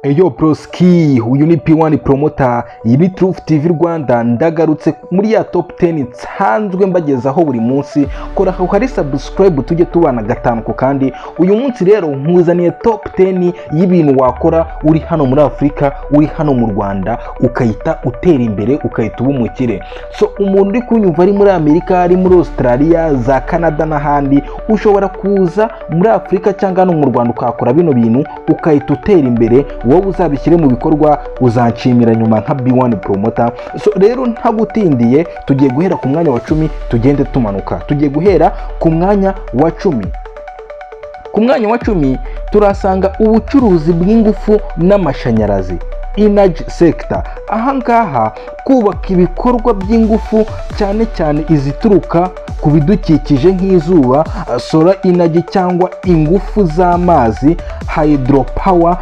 Eyo Broski, uyu ni P1 Promoter, iyi ni Truth TV Rwanda. Ndagarutse muri ya top 10 nsanzwe mbagezaho buri munsi. Kora aho hari subscribe tujye tubana gatanu ku kandi. Uyu munsi rero nkuzaniye top 10 y'ibintu wakora uri hano muri Afrika, uri hano mu Rwanda, ukayita utera imbere, ukayita uba umukire. So umuntu uri kunyumva ari muri Amerika, ari muri Australia, za Canada n'ahandi, ushobora kuza muri Afrika cyangwa hano mu Rwanda ukakora bino bintu, ukayita utera imbere. Wowe uzabishyire mu bikorwa, uzanshimira nyuma nka P1 Promoter. So rero ntagutindiye, tugiye guhera ku mwanya wa 10 tugende tumanuka. Tugiye guhera ku mwanya wa 10. Ku mwanya wa 10 turasanga ubucuruzi bw'ingufu n'amashanyarazi, energy sector. Ahangaha kubaka ibikorwa by'ingufu cyane cyane izituruka ku bidukikije nk'izuba, solar energy cyangwa ingufu z'amazi, hydropower